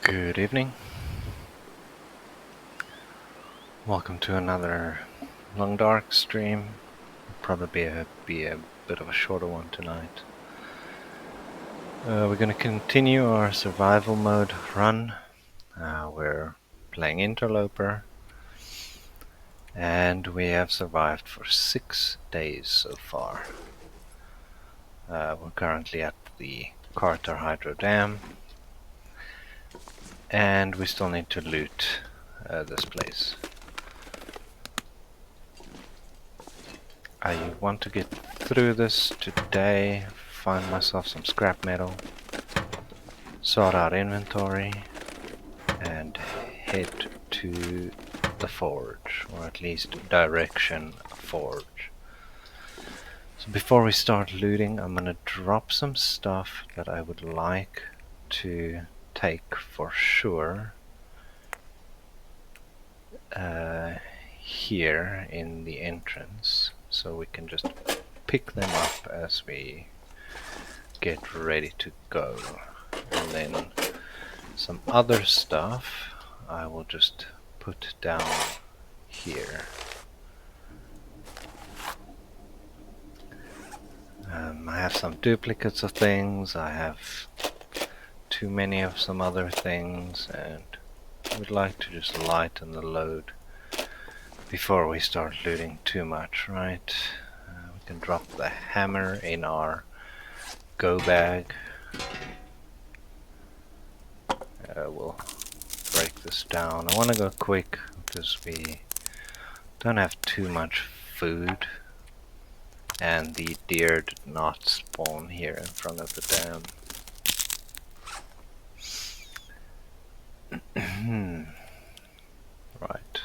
Good evening. Welcome to another long dark stream. Probably be a bit of a shorter one tonight. We're going to continue our survival mode run. We're playing Interloper, and we have survived for 6 days so far. We're currently at the Carter Hydro Dam, and we still need to loot this place. I want to get through this today, find myself some scrap metal, sort out inventory, and head to the forge, or at least direction forge. So before we start looting, I'm gonna drop some stuff that I would like to take for sure here in the entrance, so we can just pick them up as we get ready to go. And then some other stuff I will just put down here. I have some duplicates of things, I have too many of some other things, and I would like to just lighten the load before we start looting too much, right? We can drop the hammer in our go bag. We'll break this down. I want to go quick because we don't have too much food, and the deer did not spawn here in front of the dam. Right.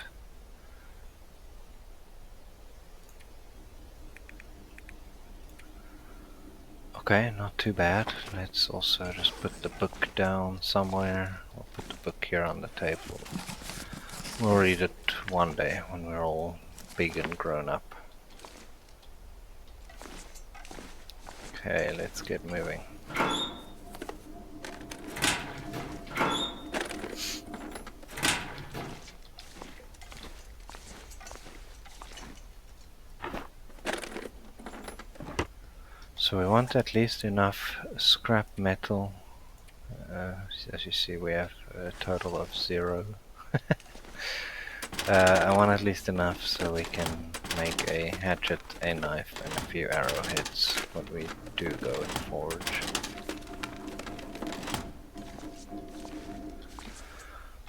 Okay, not too bad. Let's also just put the book down somewhere. We'll put the book here on the table. We'll read it one day when we're all big and grown up. Okay, let's get moving. So we want at least enough scrap metal. As you see, we have a total of 0. I want at least enough so we can make a hatchet, a knife, and a few arrowheads when we do go and forge.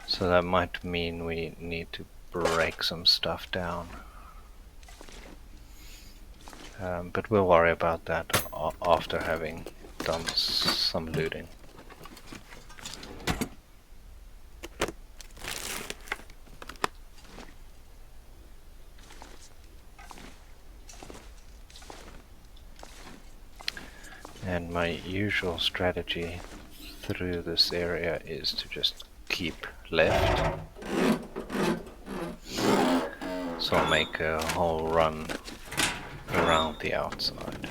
So that might mean we need to break some stuff down. But we'll worry about that after having done some looting. And my usual strategy through this area is to just keep left. So I'll make a whole run around the outside.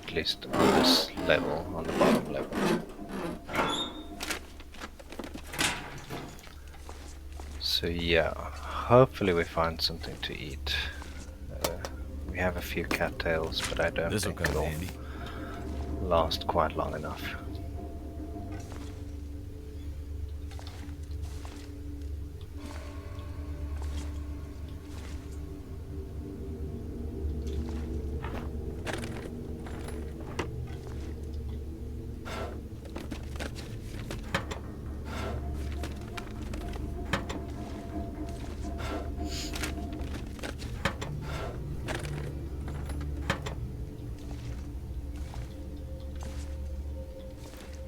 At least on this level, on the bottom level. So yeah, hopefully we find something to eat. We have a few cattails, but I don't think it'll last quite long enough.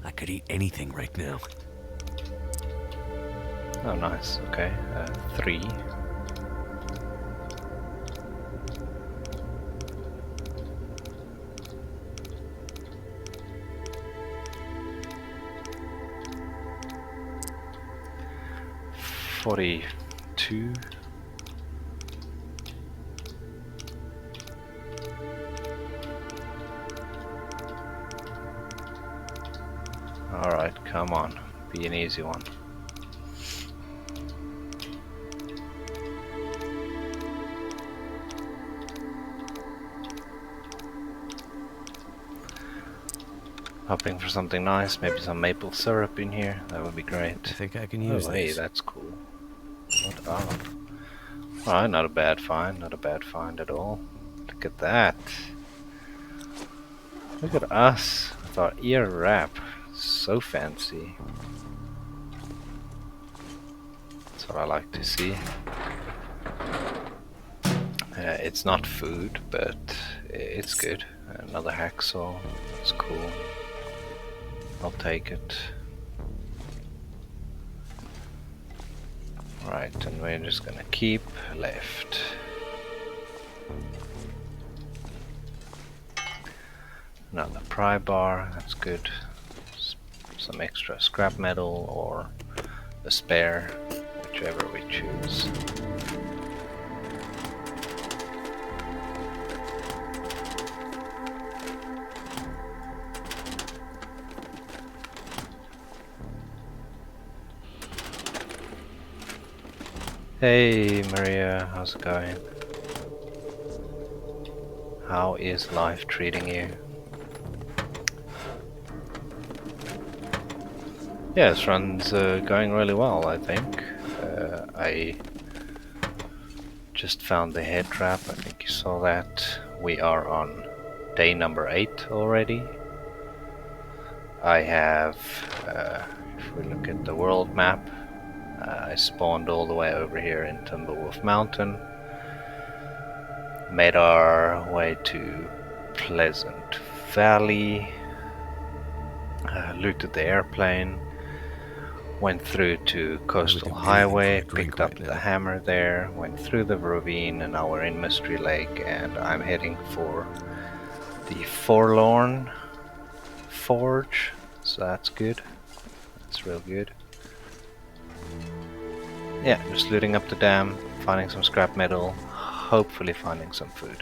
I could eat anything right now. Oh, nice. Okay, 3. $42. Alright, come on. be an easy one. Hoping for something nice, maybe some maple syrup in here. That would be great. I think I can use Oh, hey, this. that's cool. What up? Alright, not a bad find. Not a bad find at all. Look at that. Look at us with our ear wrap. So fancy. That's what I like to see. It's not food, but it's good. Another hacksaw. That's cool. I'll take it. Right, and we're just gonna keep left. Another pry bar, that's good. Some extra scrap metal or a spare, whichever we choose. Hey Maria, how's it going? How is life treating you? Yeah, this run's going really well, I think. I just found the head trap, I think you saw that. We are on day number 8 already. I have, if we look at the world map, I spawned all the way over here in Timberwolf Mountain. Made our way to Pleasant Valley. Looted the airplane. Went through to Coastal Highway, picked up the hammer there, went through the ravine, and now we're in Mystery Lake, and I'm heading for the Forlorn Forge, so that's good. That's real good. Yeah, just looting up the dam, finding some scrap metal, hopefully finding some food.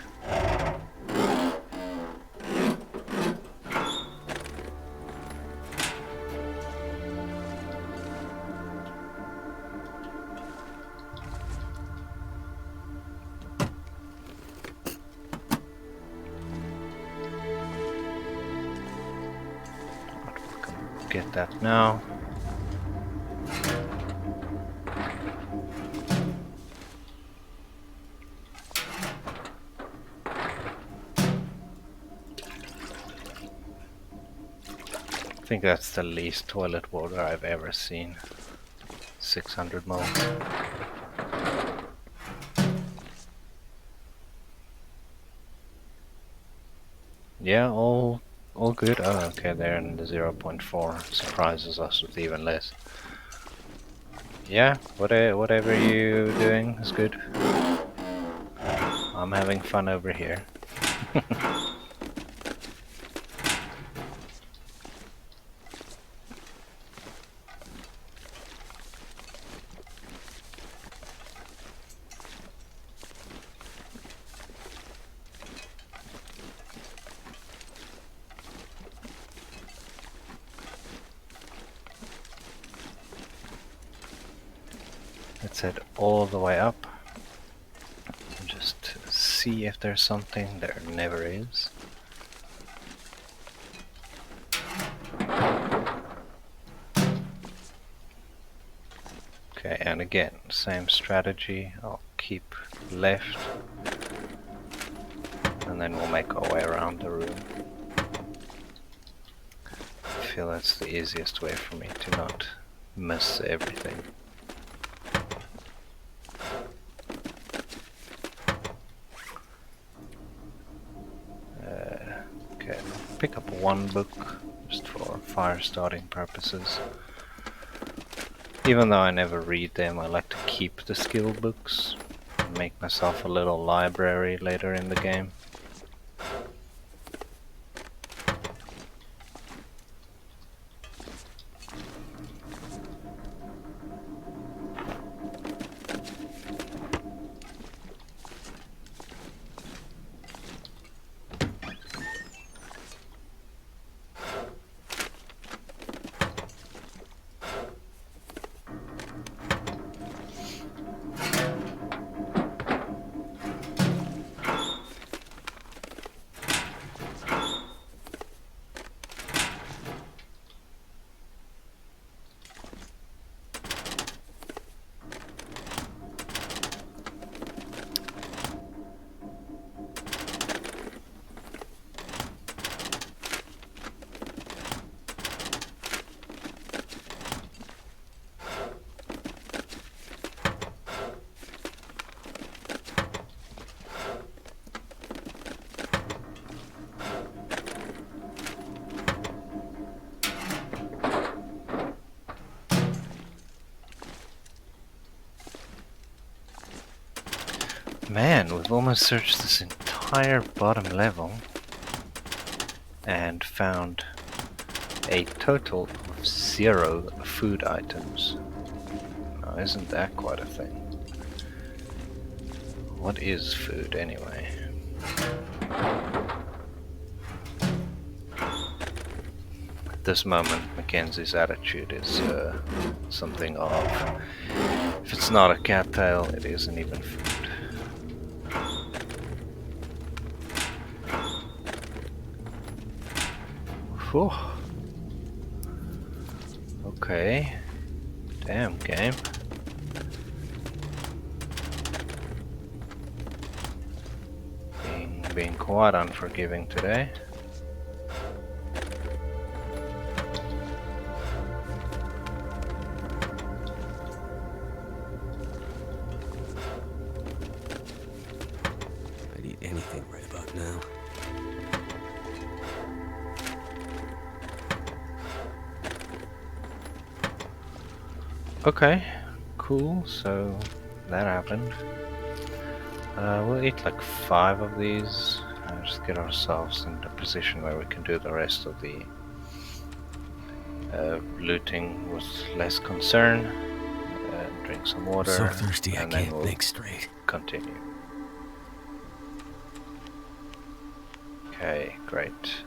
Get that now. I think that's the least toilet water I've ever seen. 600 ml. Yeah, all good. Oh, okay, they're in the 0.4. Surprises us with even less. Yeah, whatever you doing is good. I'm having fun over here. Let's head all the way up and just see if there's something. There never is. Okay, and again, same strategy. I'll keep left and then we'll make our way around the room. I feel that's the easiest way for me to not miss everything. Okay, pick up one book just for fire starting purposes. Even though I never read them, I like to keep the skill books and make myself a little library later in the game. Man, we've almost searched this entire bottom level and found a total of 0 food items. Now, isn't that quite a thing? What is food anyway? At this moment, Mackenzie's attitude is something of, if it's not a cattail, it isn't even food. Whew. Okay. Damn, game. Being quite unforgiving today. I'd eat anything right about now. Okay, cool, so that happened. We'll eat like 5 of these, just get ourselves in a position where we can do the rest of the looting with less concern. Drink some water, So thirsty I and then can't we'll think straight. continue. Okay, great.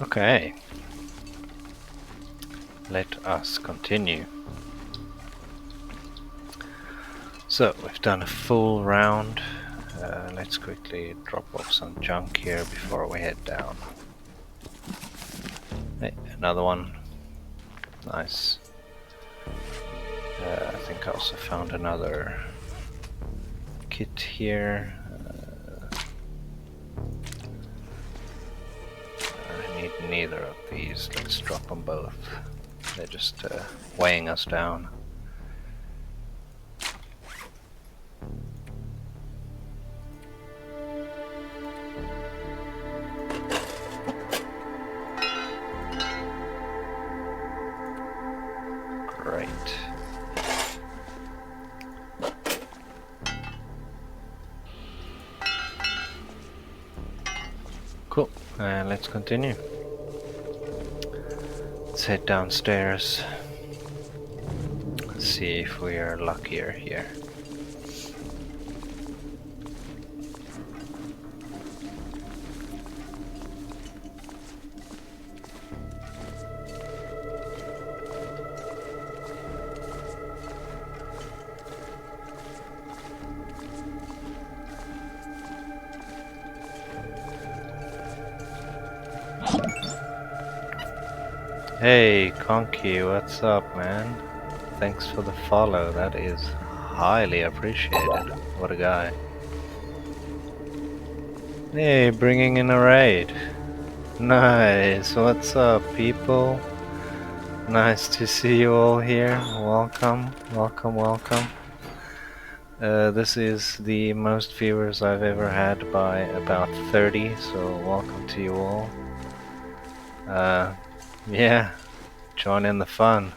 Okay. Let us continue. So, we've done a full round. Let's quickly drop off some junk here before we head down. Hey, another one. Nice. I think I also found another kit here. I need neither of these. Let's drop them both. They're just weighing us down. Great. Cool, and let's continue. Let's head downstairs. Let's see if we are luckier here. Hey, Conky, what's up, man? Thanks for the follow, that is highly appreciated. What a guy. Hey, bringing in a raid. Nice, what's up, people? Nice to see you all here. Welcome, welcome, welcome. This is the most viewers I've ever had by about 30, so welcome to you all. Yeah, join in the fun.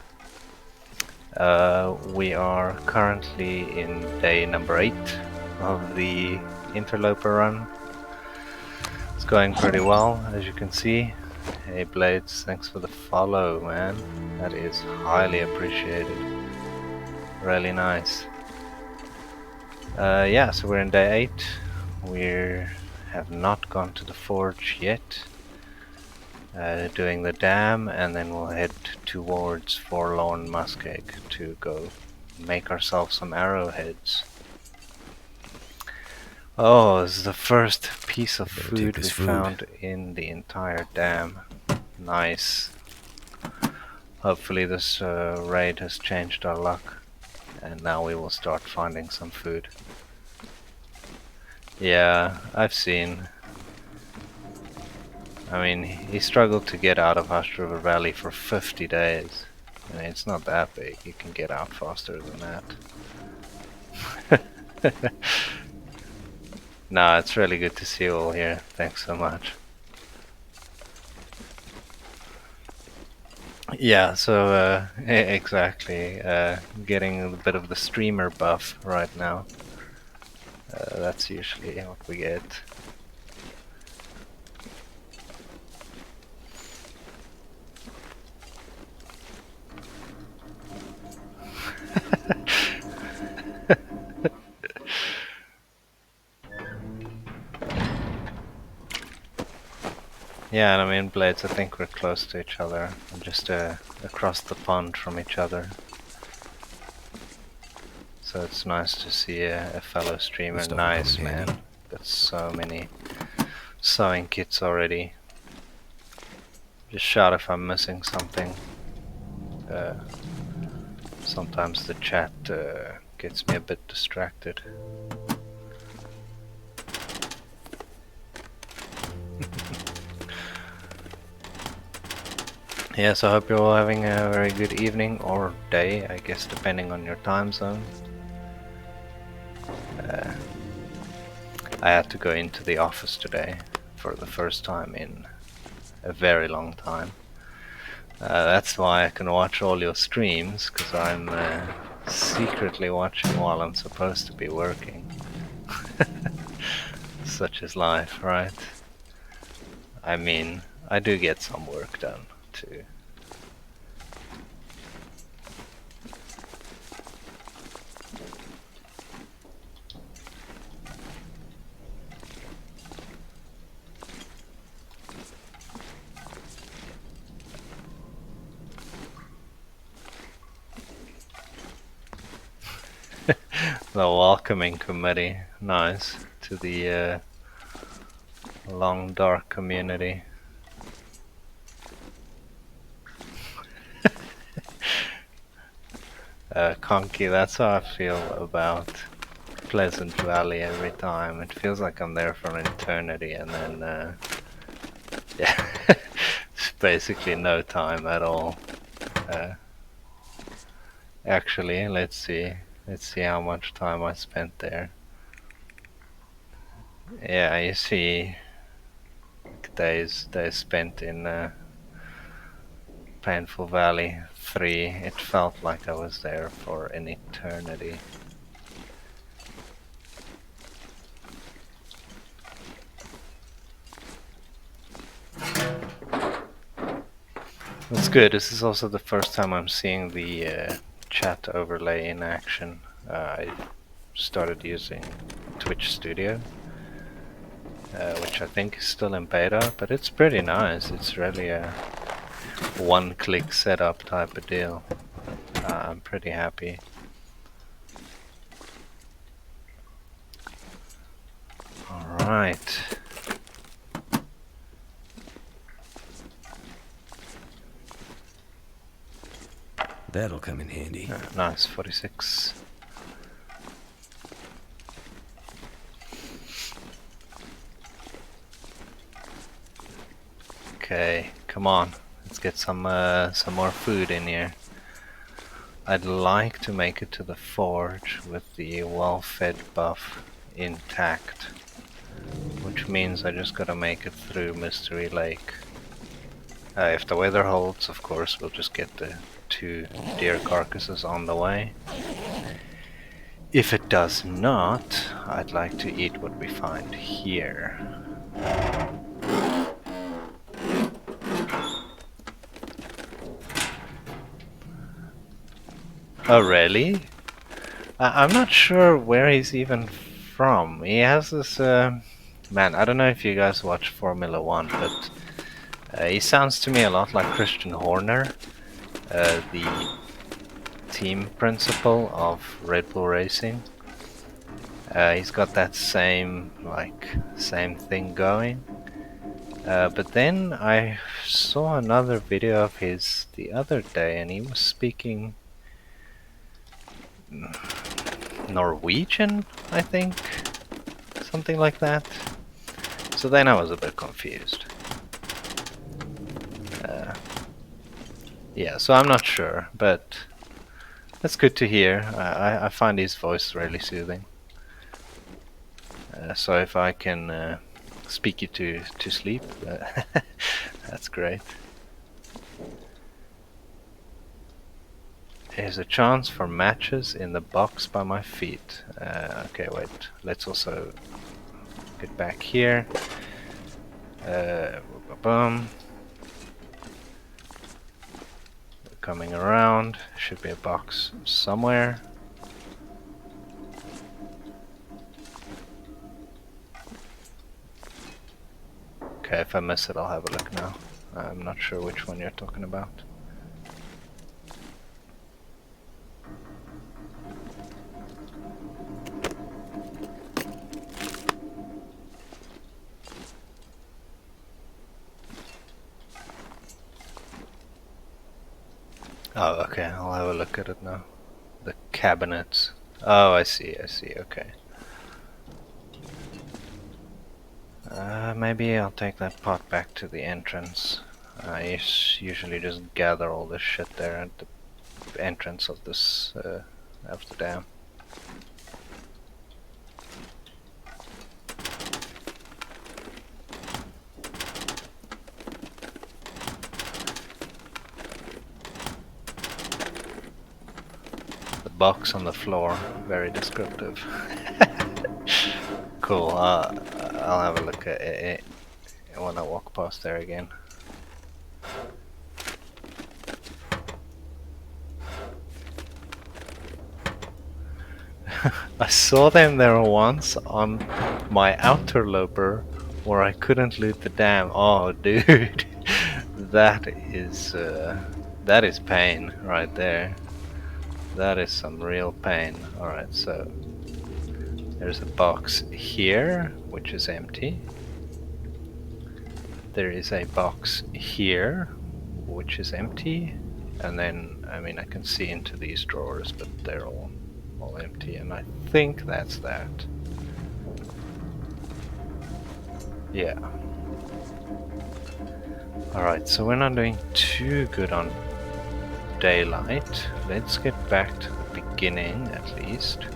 We are currently in day number 8 of the Interloper run. It's going pretty well, as you can see. Hey Blades, thanks for the follow, man. That is highly appreciated. Really nice. Yeah, so we're in day 8. We have not gone to the forge yet. Doing the dam, and then we'll head towards Forlorn Muskeg to go make ourselves some arrowheads. Oh, this is the first piece of food we found in the entire dam. Nice. Hopefully this raid has changed our luck, and now we will start finding some food. Yeah, I've seen. I mean, he struggled to get out of Hush River Valley for 50 days. I mean, it's not that big. You can get out faster than that. Nah, it's really good to see you all here. Thanks so much. Yeah, so exactly. Getting a bit of the streamer buff right now. That's usually what we get. Yeah, and I mean, Blades, I think we're close to each other. I'm just across the pond from each other. So it's nice to see a fellow streamer. This stuff will come Nice, in handy. man. Got so many sewing kits already. Just shout if I'm missing something. Sometimes the chat gets me a bit distracted. Yes, I hope you're all having a very good evening or day, I guess, depending on your time zone. I had to go into the office today for the first time in a very long time. That's why I can watch all your streams, because I'm secretly watching while I'm supposed to be working. Such is life, right? I mean, I do get some work done, too. The welcoming committee, nice, to the long dark community. Conky, that's how I feel about Pleasant Valley every time. It feels like I'm there for an eternity, and then yeah, it's basically no time at all. Actually, let's see how much time I spent there. Yeah, you see, days spent in Painful Valley 3. It felt like I was there for an eternity. That's good. This is also the first time I'm seeing the chat overlay in action. I started using Twitch Studio, which I think is still in beta, but it's pretty nice. It's really a one-click setup type of deal. I'm pretty happy. Alright. That'll come in handy. Nice, 46. Okay, come on. Let's get some more food in here. I'd like to make it to the forge with the well-fed buff intact, which means I just gotta make it through Mystery Lake. If the weather holds, of course, we'll just get the 2 deer carcasses on the way. If it does not, I'd like to eat what we find here. Oh, really? I'm not sure where he's even from. He has this, man, I don't know if you guys watch Formula 1, but he sounds to me a lot like Christian Horner, the team principal of Red Bull Racing. He's got that same thing going. But then I saw another video of his the other day, and he was speaking Norwegian, I think, something like that. So then I was a bit confused. Yeah, so I'm not sure, but that's good to hear. I find his voice really soothing. So if I can speak you to sleep, that's great. is a chance for matches in the box by my feet. Okay, wait. Let's also get back here. Boom. Coming around. Should be a box somewhere. Okay, if I miss it, I'll have a look now. I'm not sure which one you're talking about. Oh, okay, I'll have a look at it now. The cabinets. Oh, I see, okay. Maybe I'll take that pot back to the entrance. I usually just gather all this shit there at the entrance of this, of the dam. The box on the floor, very descriptive. Cool, I'll have a look at it when I walk past there again. I saw them there once on my Interloper where I couldn't loot the dam. Oh, dude, that is pain right there. That is some real pain. Alright, so there's a box here, which is empty. There is a box here, which is empty. And then, I mean, I can see into these drawers, but they're all empty. And I think that's that. Yeah. Alright, so we're not doing too good on daylight. Let's get back to the beginning, at least.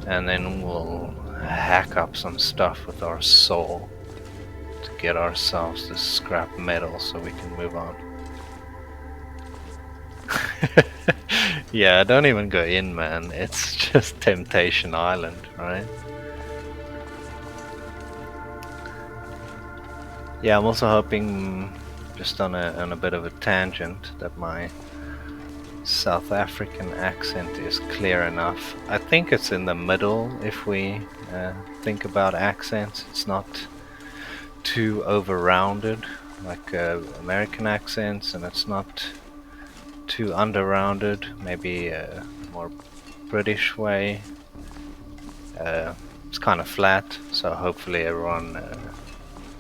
And then we'll hack up some stuff with our saw to get ourselves the scrap metal so we can move on. Yeah, don't even go in, man. It's just Temptation Island, right? Yeah, I'm also hoping, just on a bit of a tangent, that my South African accent is clear enough. I think it's in the middle if we think about accents. It's not too over-rounded like American accents, and it's not too under-rounded, maybe a more British way. It's kind of flat, so hopefully everyone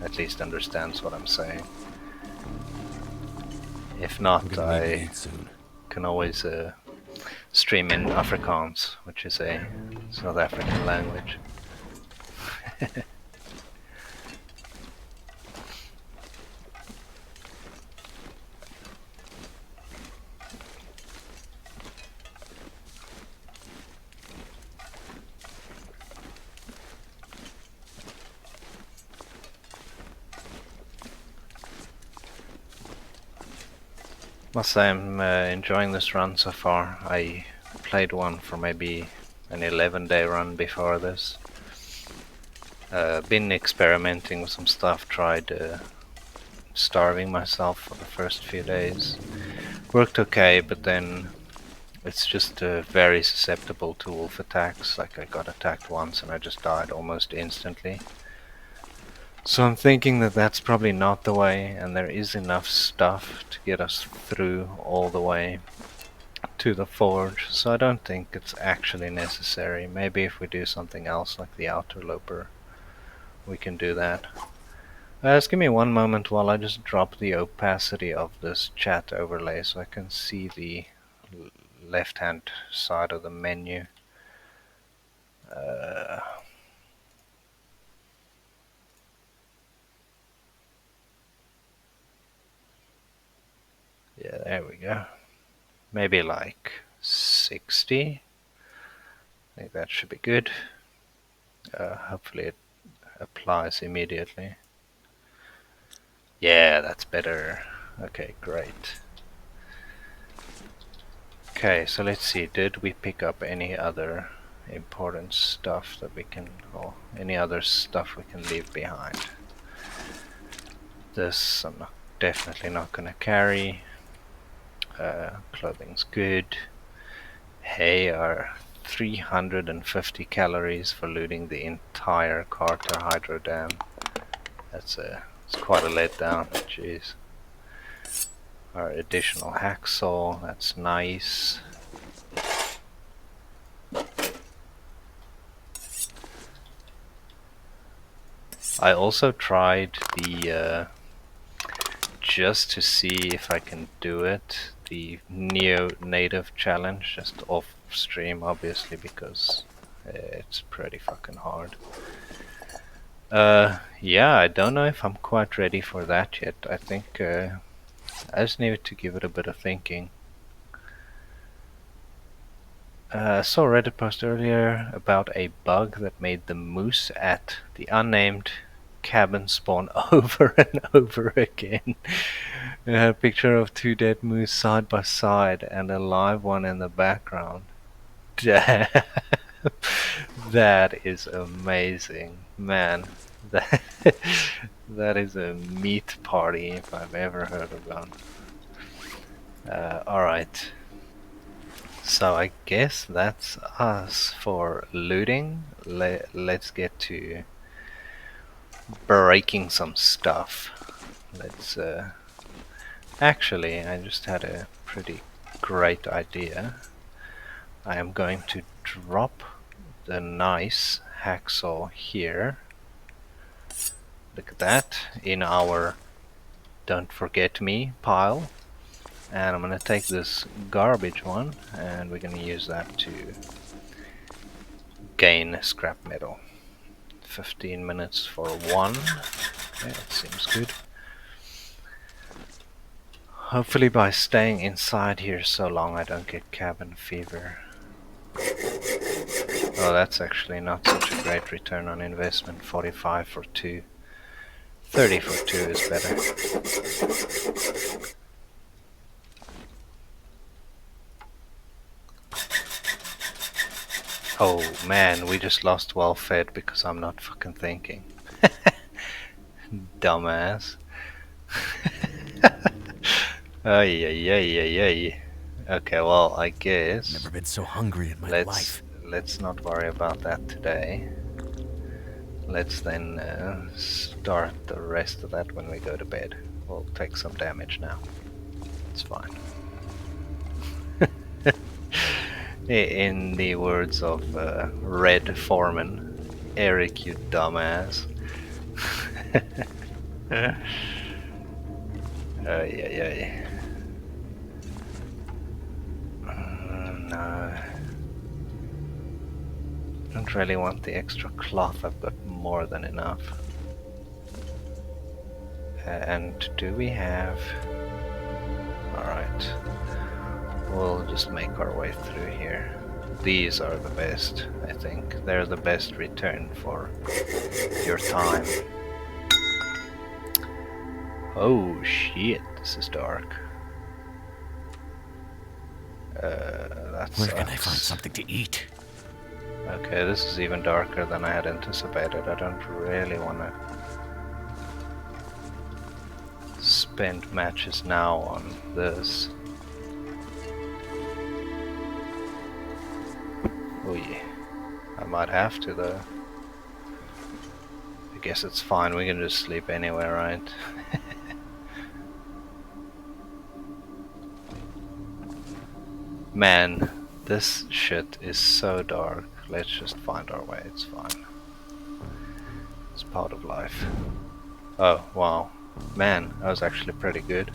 at least understands what I'm saying. If not, I can always stream in Afrikaans, which is a South African language. Must say I'm enjoying this run so far. I played one for maybe an 11-day run before this. Been experimenting with some stuff, tried starving myself for the first few days. Worked okay, but then it's just very susceptible to wolf attacks. Like I got attacked once and I just died almost instantly. So I'm thinking that that's probably not the way, and there is enough stuff to get us through all the way to the forge, so I don't think it's actually necessary. Maybe if we do something else like the Interloper, we can do that. Just give me one moment while I just drop the opacity of this chat overlay so I can see the left hand side of the menu. Yeah, there we go. Maybe like 60. I think that should be good. Hopefully it applies immediately. Yeah, that's better. Okay, great. Okay, so let's see, did we pick up any other important stuff that we can, or any other stuff we can leave behind? This I'm definitely not gonna carry. Clothing's good. Hay are 350 calories for looting the entire Carter Hydro Dam. It's quite a letdown, jeez. Our additional hacksaw, that's nice. I also tried the, just to see if I can do it, the Neo-Native challenge, just off stream obviously, because it's pretty fucking hard. Yeah, I don't know if I'm quite ready for that yet. I think I just need to give it a bit of thinking. I saw a Reddit post earlier about a bug that made the moose at the unnamed cabin spawn over and over again. It had a picture of two dead moose side by side and a live one in the background. Damn. That is amazing, man. That, that is a meat party if I've ever heard of one. Alright. So I guess that's us for looting. Let's get to breaking some stuff. Let's actually, I just had a pretty great idea. I am going to drop the nice hacksaw here. Look at that, in our don't forget me pile. And I'm gonna take this garbage one and we're gonna use that to gain scrap metal. 15 minutes for one. Yeah, that seems good. Hopefully by staying inside here so long I don't get cabin fever. Oh, that's actually not such a great return on investment. 45 for 2. 30 for 2 is better. Oh man, we just lost well fed because I'm not fucking thinking. Dumbass. Ay, ay, ay, ay, ay. Okay, well, I guess Never been so hungry in my life. let's not worry about that today. Let's then start the rest of that when we go to bed. We'll take some damage now. It's fine. In the words of Red Foreman, Eric, you dumbass. Yeah. No. Don't really want the extra cloth, I've got more than enough. And do we have... Alright. We'll just make our way through here. These are the best, I think. They're the best return for your time. Oh shit, this is dark. That Where can I sucks. find something to eat? Okay, this is even darker than I had anticipated. I don't really want to spend matches now on this. Oh yeah, I might have to though. I guess it's fine, we can just sleep anywhere, right? Man, this shit is so dark. Let's just find our way, it's fine. It's part of life. Oh, wow. Man, that was actually pretty good.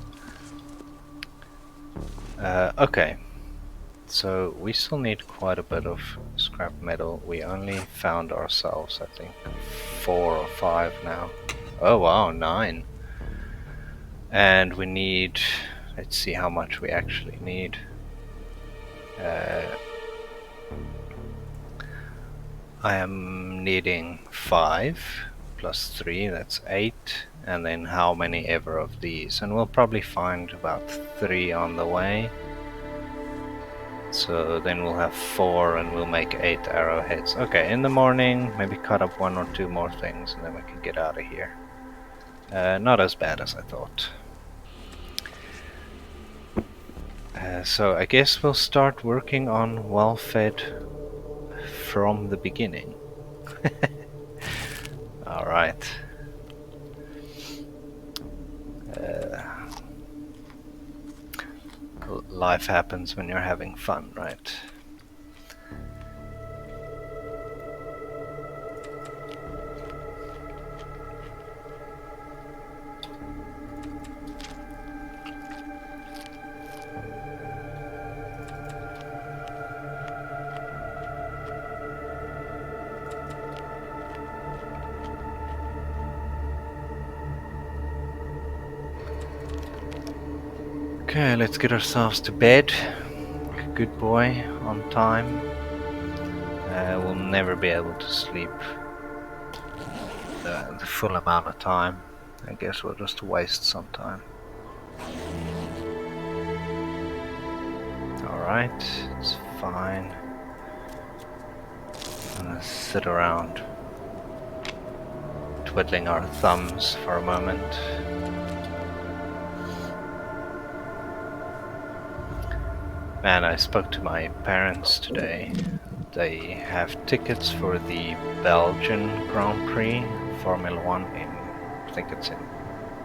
Okay. So, we still need quite a bit of scrap metal. We only found ourselves, I think, 4 or 5 now. Oh wow, 9. And we need... Let's see how much we actually need. I am needing 5 plus 3, that's 8, and then how many ever of these, and we'll probably find about 3 on the way. So then we'll have 4 and we'll make 8 arrowheads. Okay, in the morning, maybe cut up 1 or 2 more things and then we can get out of here. Not as bad as I thought. So I guess we'll start working on well-fed from the beginning. Alright. Life happens when you're having fun, right? Okay, let's get ourselves to bed. Good boy, on time. We'll never be able to sleep the full amount of time. I guess we'll just waste some time. Alright, it's fine. I'm gonna sit around twiddling our thumbs for a moment. Man, I spoke to my parents today. They have tickets for the Belgian Grand Prix Formula 1 in, I think it's in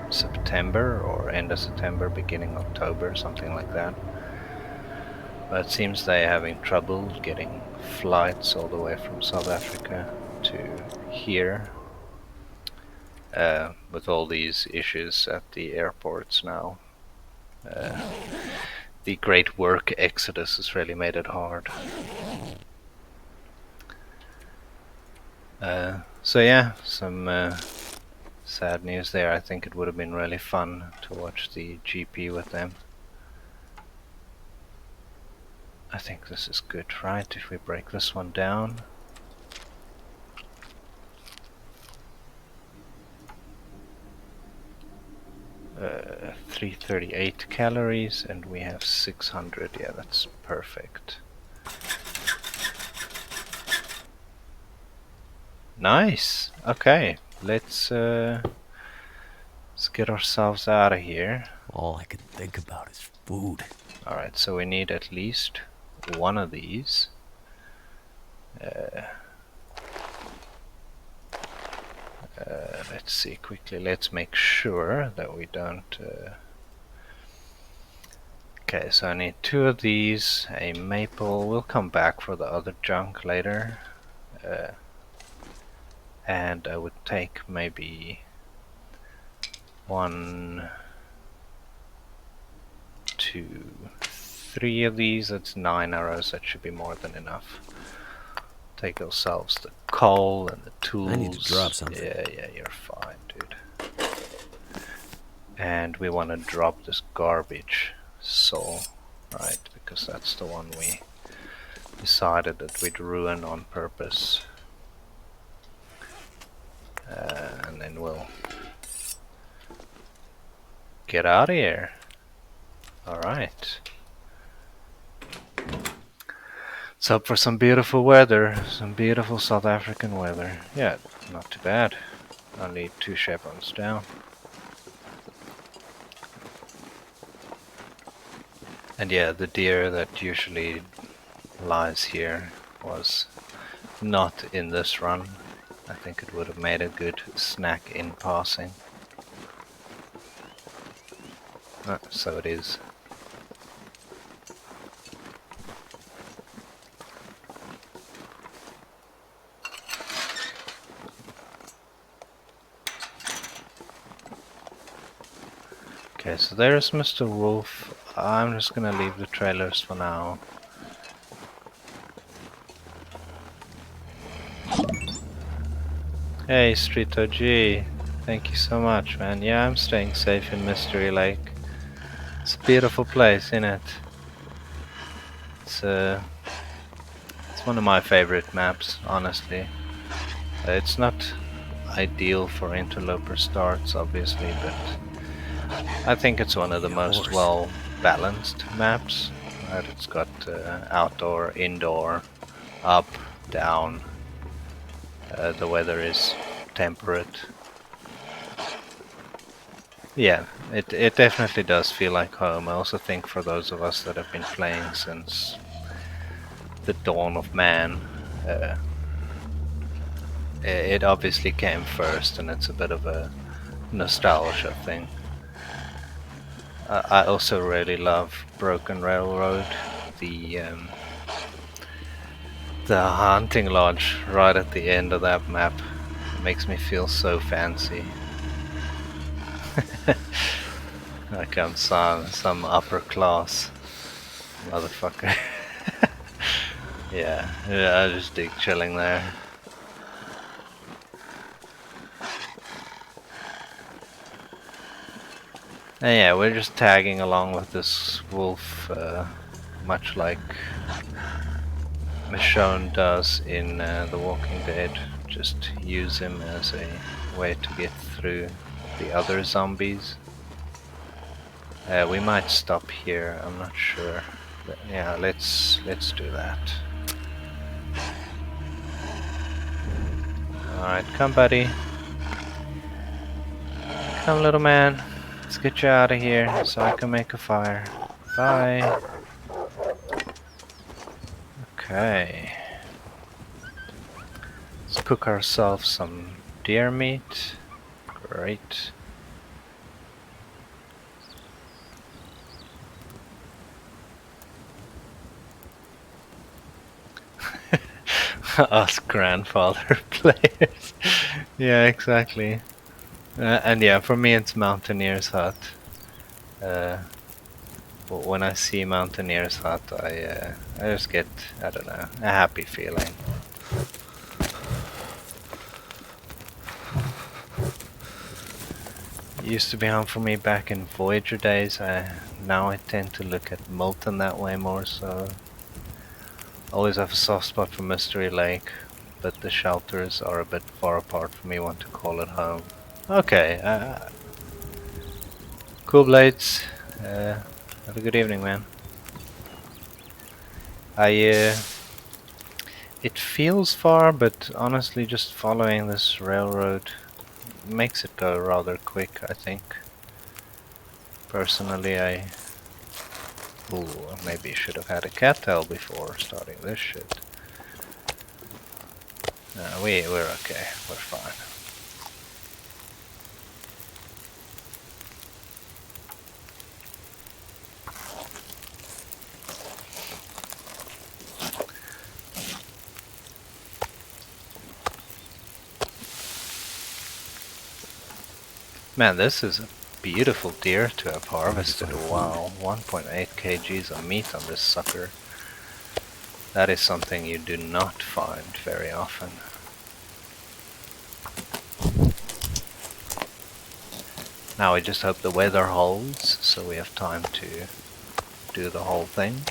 September or end of September, beginning October, something like that. But it seems they're having trouble getting flights all the way from South Africa to here. With all these issues at the airports now. The great work exodus has really made it hard. So yeah, some sad news there. I think it would have been really fun to watch the GP with them. I think this is good, right? If we break this one down. Uh, 338 calories and we have 600. Yeah, that's perfect. Nice. Okay, let's get ourselves out of here. All I can think about is food. Alright, so we need at least one of these. Let's see quickly. Let's make sure that we don't... Okay, so I need 2 of these, a maple. We'll come back for the other junk later. And I would take maybe 1, 2, 3 of these. That's 9 arrows. That should be more than enough. Take ourselves the coal and the tools. I need to drop something. Yeah, you're fine, dude. And we want to drop this garbage saw, right? Because that's the one we decided that we'd ruin on purpose. And then we'll get out of here. Alright. Let's hope for some beautiful weather, some beautiful South African weather. Yeah, not too bad. Only 2 chevrons down. And yeah, the deer that usually lies here was not in this run. I think it would have made a good snack in passing. So it is. Okay, so there's Mr. Wolf. I'm just gonna leave the trailers for now. Hey, Street OG. Thank you so much, man. Yeah, I'm staying safe in Mystery Lake. It's a beautiful place, isn't it? It's one of my favorite maps, honestly. It's not ideal for Interloper starts, obviously, but I think it's one of the most well balanced maps. Right? It's got outdoor, indoor, up, down. The weather is temperate. Yeah, it definitely does feel like home. I also think for those of us that have been playing since the dawn of man, it obviously came first, and it's a bit of a nostalgia thing. I also really love Broken Railroad, the um, the hunting lodge right at the end of that map. It makes me feel so fancy. Like I'm some upper class motherfucker. Yeah, I just dig chilling there. And yeah, we're just tagging along with this wolf, much like Michonne does in The Walking Dead. Just use him as a way to get through the other zombies. We might stop here. I'm not sure. But yeah, let's do that. All right, come, buddy. Come, little man. Let's get you out of here so I can make a fire. Bye. Okay. Let's cook ourselves some deer meat. Great. Us grandfather players. Yeah, exactly. And yeah, for me it's Mountaineer's Hut. When I see Mountaineer's Hut, I just get, I don't know, a happy feeling. It used to be home for me back in Voyager days. Now I tend to look at Molten that way more, so always have a soft spot for Mystery Lake, but the shelters are a bit far apart for me want to call it home. Okay, cool Blades. Have a good evening, man. It feels far, but honestly, just following this railroad makes it go rather quick, I think. Personally, ooh, maybe should have had a cattail before starting this shit. We're okay. We're fine. Man, this is a beautiful deer to have harvested. Wow, 1.8 kgs of meat on this sucker. That is something you do not find very often. Now we just hope the weather holds, so we have time to do the whole thing.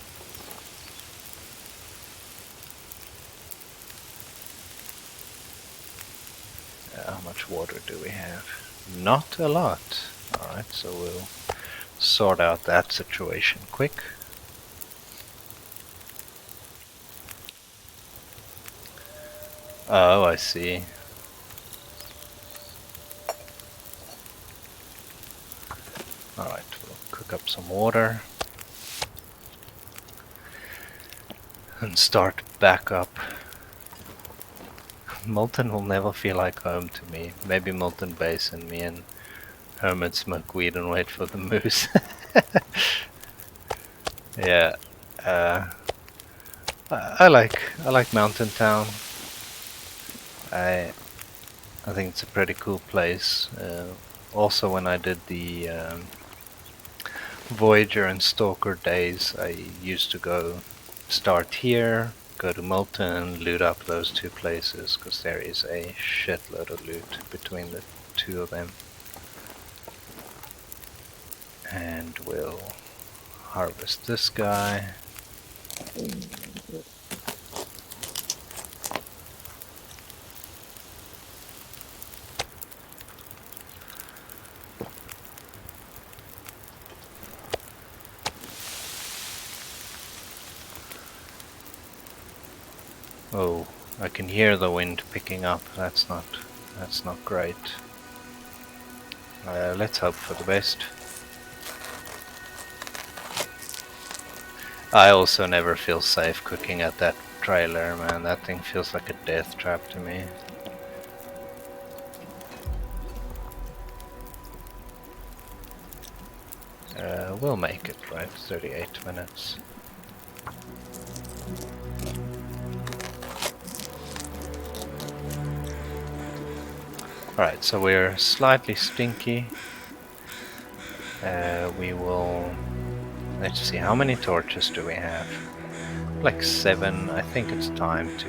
How much water do we have? Not a lot. Alright, so we'll sort out that situation quick. Oh, I see. Alright, we'll cook up some water and start back up. Molten will never feel like home to me. Maybe Molten Base and me and Hermit smoke weed and wait for the moose. Yeah, I like Mountain Town. I think it's a pretty cool place. Also, when I did the Voyager and Stalker days, I used to go start here, go to Molten, loot up those two places, because there is a shitload of loot between the two of them. And we'll harvest this guy. Oh, I can hear the wind picking up. That's not great. Let's hope for the best. I also never feel safe cooking at that trailer, man. That thing feels like a death trap to me. We'll make it, right? 38 minutes. Alright, so we're slightly stinky. We will... Let's see, how many torches do we have? Like 7. I think it's time to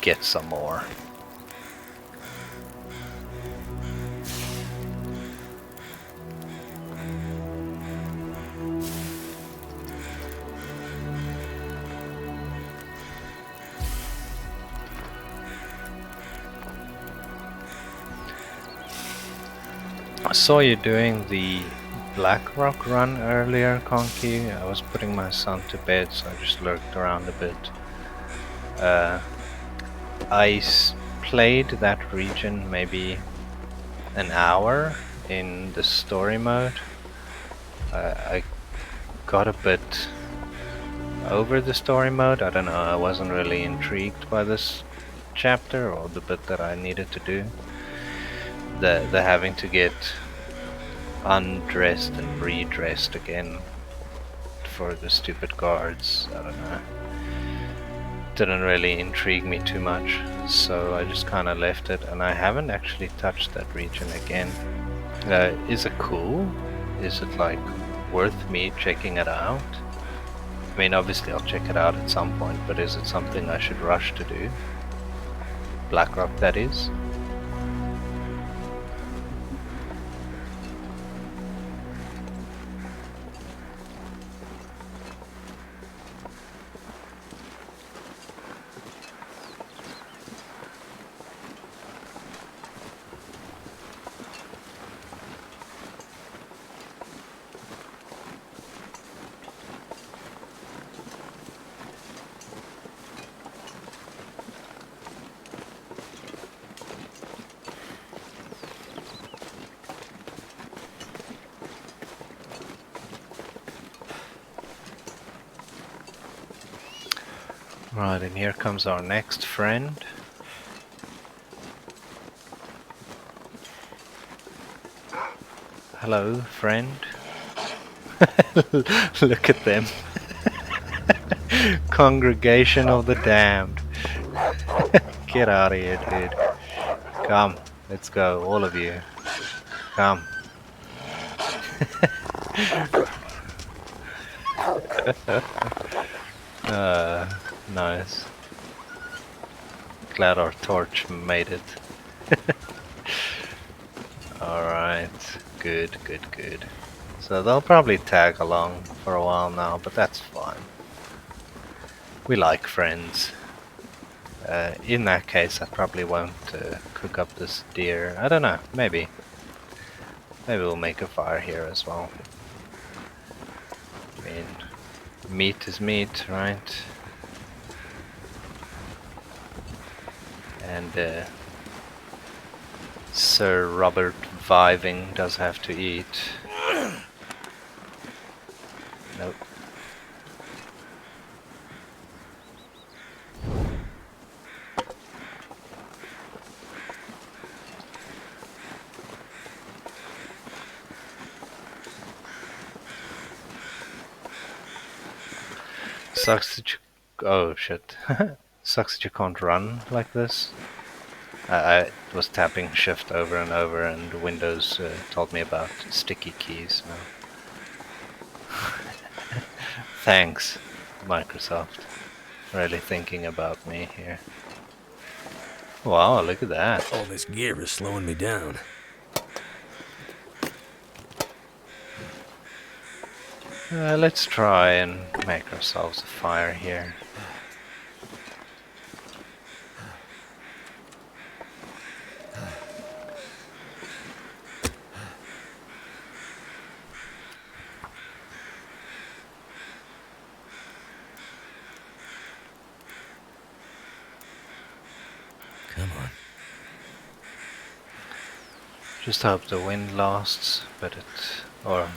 get some more. I saw you doing the Blackrock run earlier, Conky. I was putting my son to bed, so I just lurked around a bit. I played that region maybe an hour in the story mode. I got a bit over the story mode. I don't know, I wasn't really intrigued by this chapter or the bit that I needed to do. The having to get undressed and redressed again for the stupid guards, I don't know. Didn't really intrigue me too much, so I just kind of left it, and I haven't actually touched that region again. Is it cool? Is it like worth me checking it out? I mean, obviously I'll check it out at some point, but is it something I should rush to do? Blackrock, that is. Right, and here comes our next friend. Hello, friend. Look at them. Congregation of the damned. Get out of here, dude. Come, let's go, all of you. Come. Nice. Glad our torch made it. Alright, good. So they'll probably tag along for a while now, but that's fine. We like friends. In that case, I probably won't cook up this deer. I don't know, maybe. Maybe we'll make a fire here as well. I mean, meat is meat, right? And Sir Robert Viving does have to eat. Nope. Sucks that you... Oh shit. Sucks that you can't run like this. I was tapping shift over and over, and Windows told me about sticky keys. Thanks, Microsoft. Really thinking about me here. Wow, look at that. All this gear is slowing me down. Let's try and make ourselves a fire here. Just hope the wind lasts, but or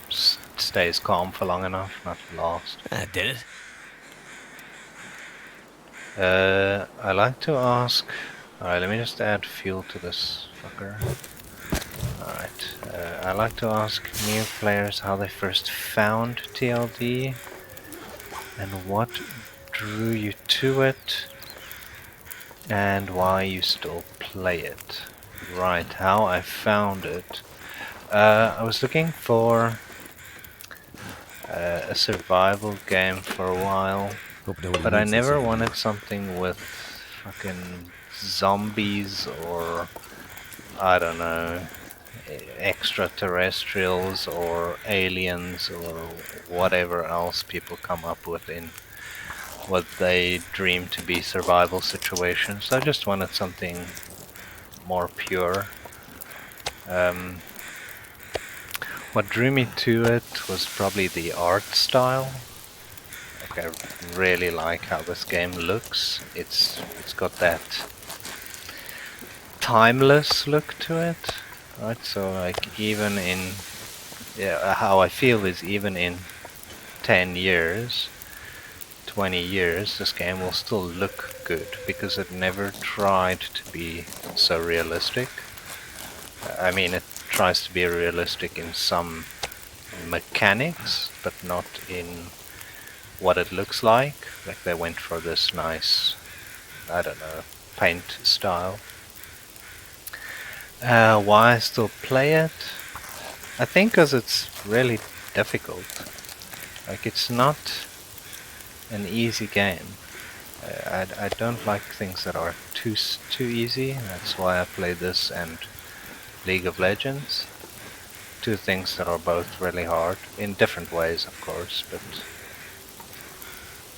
stays calm for long enough, not last. That did it. I like to ask. Alright, let me just add fuel to this fucker. Alright, I like to ask new players how they first found TLD and what drew you to it and why you still play it. Right, how I found it. I was looking for a survival game for a while, Hope nobody but I needs this never anymore. wanted something with fucking zombies or, I don't know, extraterrestrials or aliens or whatever else people come up with in what they dream to be survival situations. I just wanted something more pure. What drew me to it was probably the art style. Like, I really like how this game looks. It's got that timeless look to it, right? So like even in how I feel is even in 10 years, 20 years, this game will still look good because it never tried to be so realistic. I mean, it tries to be realistic in some mechanics, but not in what it looks like. Like they went for this nice, I don't know, paint style. Why I still play it? I think because it's really difficult. Like, it's not an easy game. I don't like things that are too easy. That's why I play this and League of Legends. Two things that are both really hard in different ways, of course. But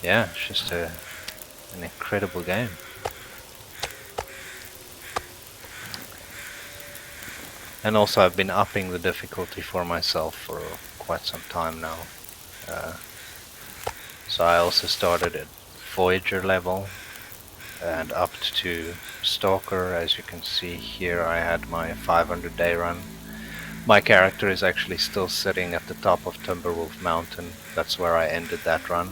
yeah, it's just an incredible game. And also, I've been upping the difficulty for myself for quite some time now. So I also started at Voyager level and upped to Stalker. As you can see here, I had my 500-day run. My character is actually still sitting at the top of Timberwolf Mountain. That's where I ended that run.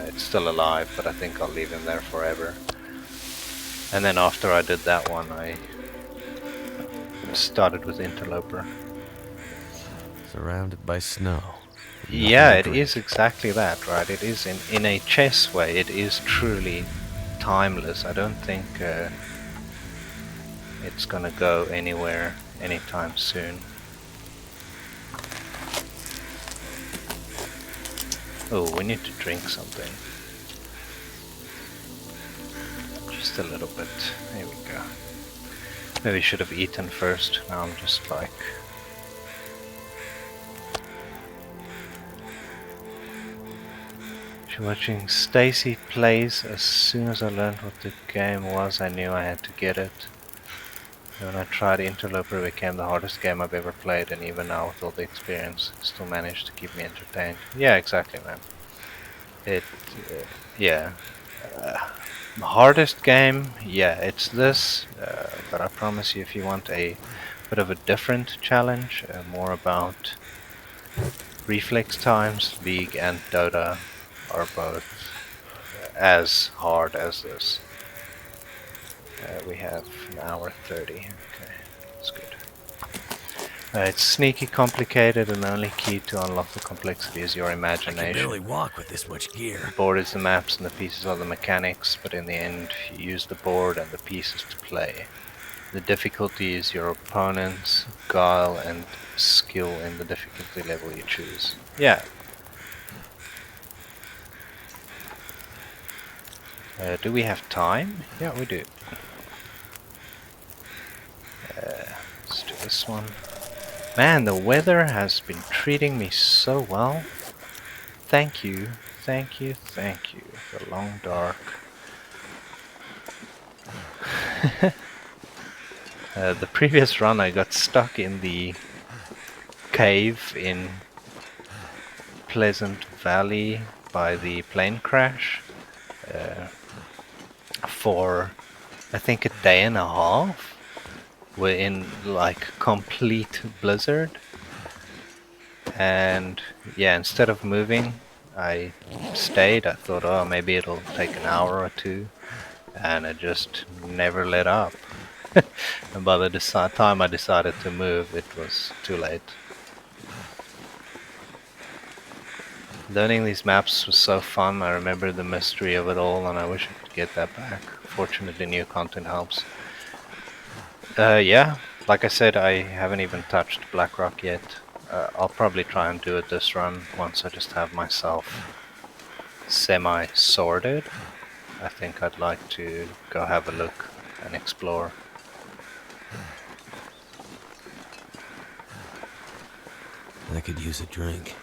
It's still alive, but I think I'll leave him there forever. And then after I did that one, I started with Interloper. Surrounded by snow. Yeah, it is exactly that, right? It is in a chess way. It is truly timeless. I don't think it's gonna go anywhere anytime soon. Oh, we need to drink something. Just a little bit. There we go. Maybe I should have eaten first. Now I'm just like... Watching Stacy plays. As soon as I learned what the game was, I knew I had to get it. When I tried Interloper, it became the hardest game I've ever played, and even now with all the experience, it still managed to keep me entertained. Yeah, exactly, man. Yeah. Hardest game, yeah, it's this, but I promise you, if you want a bit of a different challenge, more about reflex times, League and Dota are both as hard as this. We have an hour 30. Okay, that's good. It's sneaky complicated, and the only key to unlock the complexity is your I imagination. can barely walk with this much gear. The board is the maps and the pieces are the mechanics, but in the end you use the board and the pieces to play. The difficulty is your opponent's guile and skill in the difficulty level you choose. Yeah. Do we have time? Yeah, we do. Let's do this one. Man, the weather has been treating me so well. Thank you, thank you, thank you. The long dark. The previous run I got stuck in the cave in Pleasant Valley by the plane crash for I think a day and a half. were in like complete blizzard, and yeah, instead of moving, I stayed. I thought, oh, maybe it'll take an hour or two, and it just never let up. And by the time I decided to move, it was too late. Learning these maps was so fun. I remember the mystery of it all, and I wish I could get that back. Fortunately, new content helps. Yeah, like I said, I haven't even touched Blackrock yet. I'll probably try and do it this run once I just have myself semi-sorted. I think I'd like to go have a look and explore. I could use a drink.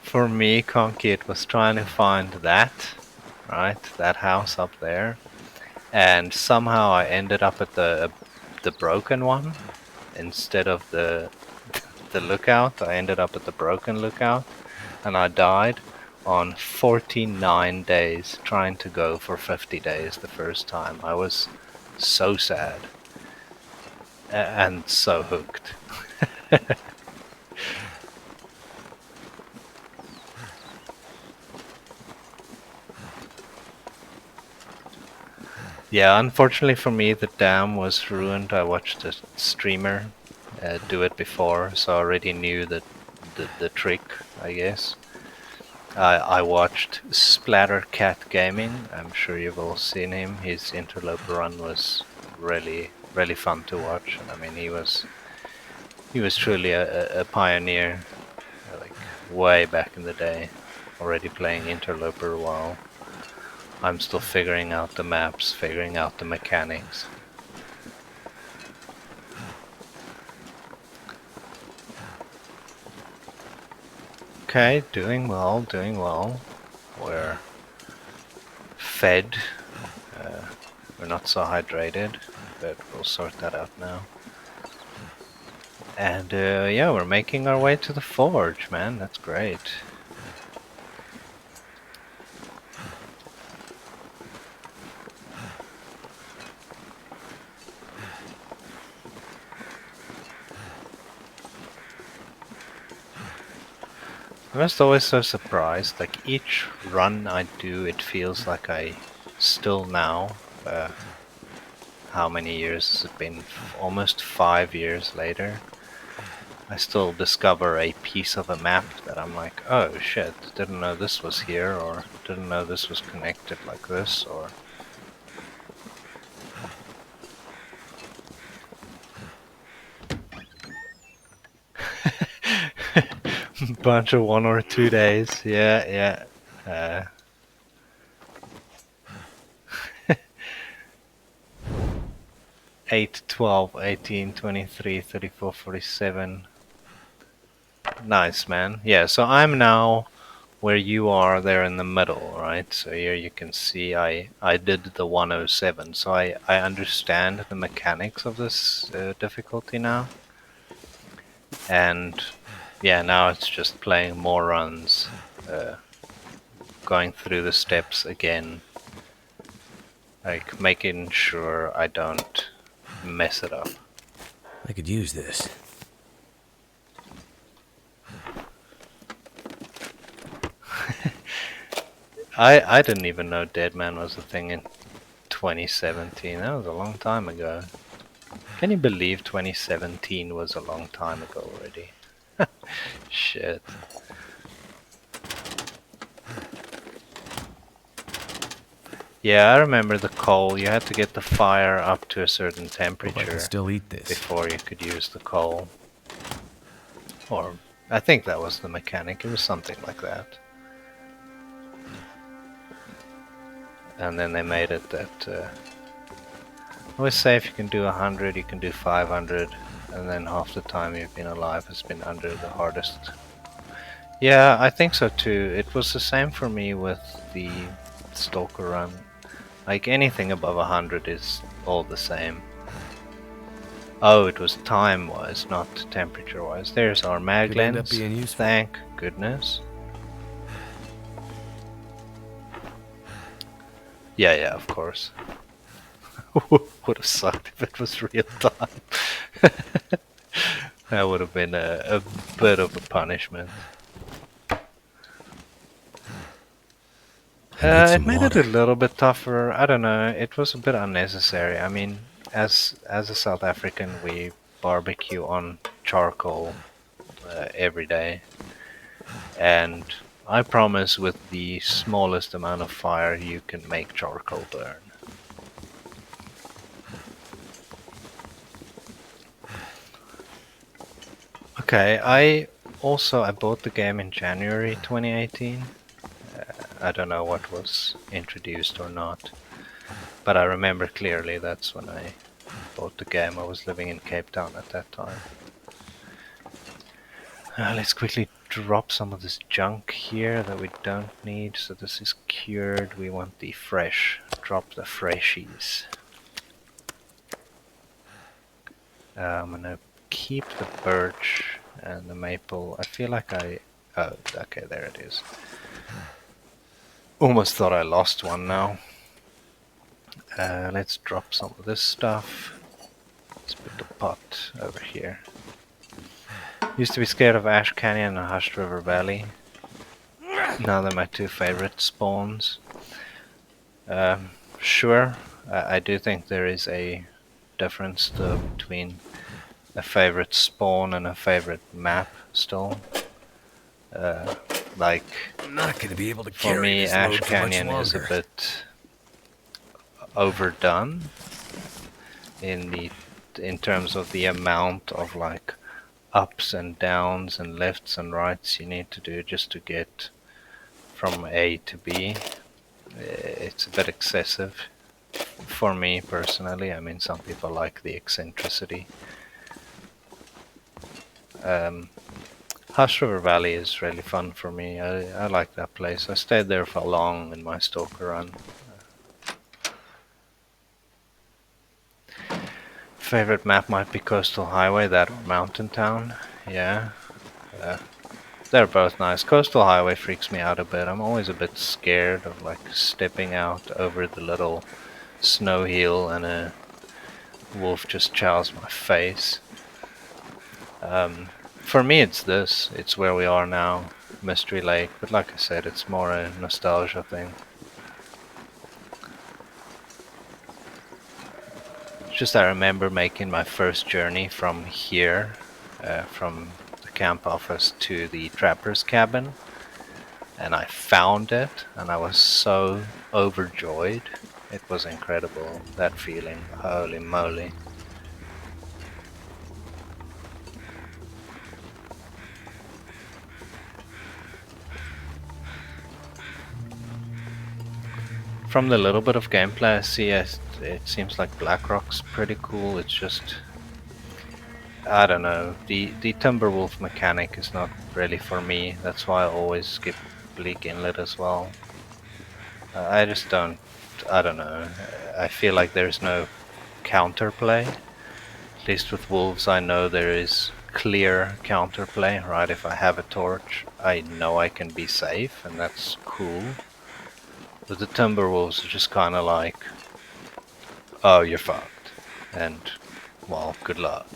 For me, Conky, it was trying to find that, right? That house up there. And somehow I ended up at the broken one instead of the lookout. I ended up at the broken lookout, and I died on 49 days trying to go for 50 days the first time. I was so sad and so hooked. Yeah, unfortunately for me, the dam was ruined. I watched a streamer do it before, so I already knew that the trick, I guess. I watched Splattercat Gaming. I'm sure you've all seen him. His Interloper run was really, really fun to watch. And I mean, he was truly a pioneer, like way back in the day, already playing Interloper while I'm still figuring out the maps, figuring out the mechanics. Okay, doing well, doing well. We're fed. We're not so hydrated, but we'll sort that out now. And yeah, we're making our way to the forge, man. That's great. I'm just always so surprised. Like each run I do, it feels like I still now. How many years has it been? Almost 5 years later. I still discover a piece of a map that I'm like, oh shit, didn't know this was here, or didn't know this was connected like this, or... Bunch of 1 or 2 days, yeah. 8, 12, 18, 23, 34, 47. Nice, man. Yeah, so I'm now where you are there in the middle, right? So here you can see I did the 107, so I understand the mechanics of this difficulty now. And yeah, now it's just playing more runs, going through the steps again, like making sure I don't mess it up. I could use this. I didn't even know Dead Man was a thing in 2017. That was a long time ago. Can you believe 2017 was a long time ago already? Shit. Yeah, I remember the coal. You had to get the fire up to a certain temperature. Hope I can still eat this before you could use the coal. Or I think that was the mechanic. It was something like that. And then they made it that always say if you can do 100, you can do 500, and then half the time you've been alive has been under the hardest. Yeah, I think so too. It was the same for me with the Stalker run. Like anything above 100 is all the same. Oh, it was time-wise, not temperature-wise. There's our mag could end up lens. being useful. Thank goodness. Yeah, yeah, of course. Would have sucked if it was real time. That would have been a bit of a punishment. I need It some made it a water. little bit tougher. I don't know. It was a bit unnecessary. I mean, as a South African, we barbecue on charcoal every day, and I promise, with the smallest amount of fire, you can make charcoal burn. Okay, I bought the game in January 2018. I don't know what was introduced or not, but I remember clearly that's when I bought the game. I was living in Cape Town at that time. Let's quickly drop some of this junk here that we don't need. So this is cured. We want the fresh. Drop the freshies. I'm gonna keep the birch and the maple. I feel like oh, okay, there it is. Almost thought I lost one now. Let's drop some of this stuff. Let's put the pot over here. Used to be scared of Ash Canyon and Hushed River Valley. Now they're my two favorite spawns. Sure, I do think there is a difference between a favorite spawn and a favorite map still. Like, I'm not gonna be able to for carry me, this Ash load for much Canyon is a longer. bit overdone in terms of the amount of like ups and downs and lefts and rights you need to do just to get from A to B. It's a bit excessive for me personally. I mean, some people like the eccentricity. Hush River Valley is really fun for me. I like that place. I stayed there for long in my Stalker run. Favorite map might be Coastal Highway, that or Mountain Town. Yeah, uh, they're both nice. Coastal Highway freaks me out a bit. I'm always a bit scared of like stepping out over the little snow hill and a wolf just chows my face. For me, it's this. It's where we are now, Mystery Lake. But like I said, it's more a nostalgia thing. Just I remember making my first journey from here, from the camp office to the trapper's cabin, and I found it, and I was so overjoyed. It was incredible, that feeling. Holy moly. From the little bit of gameplay I see, it seems like Blackrock's pretty cool. It's just, I don't know, the Timberwolf mechanic is not really for me. That's why I always skip Bleak Inlet as well. I just don't, I don't know. I feel like there's no counterplay. At least with wolves, I know there is clear counterplay, right? If I have a torch, I know I can be safe, and that's cool. But the Timberwolves are just kind of like, oh, you're fucked. And, well, good luck.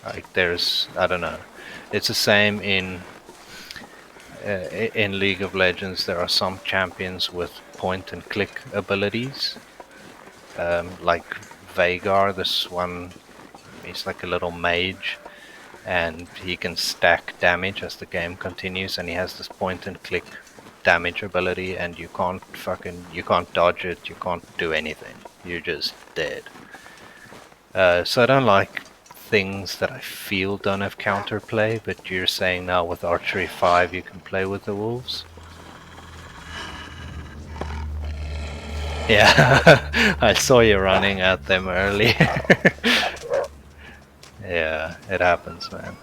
Like, there's, I don't know. It's the same in League of Legends. There are some champions with point and click abilities. Like Vagar, this one, he's like a little mage, and he can stack damage as the game continues, and he has this point and click damage ability, and you can't dodge it, you can't do anything, you're just dead. So I don't like things that I feel don't have counterplay, but you're saying now with Archery 5 you can play with the wolves? Yeah, I saw you running at them earlier. Yeah, it happens, man.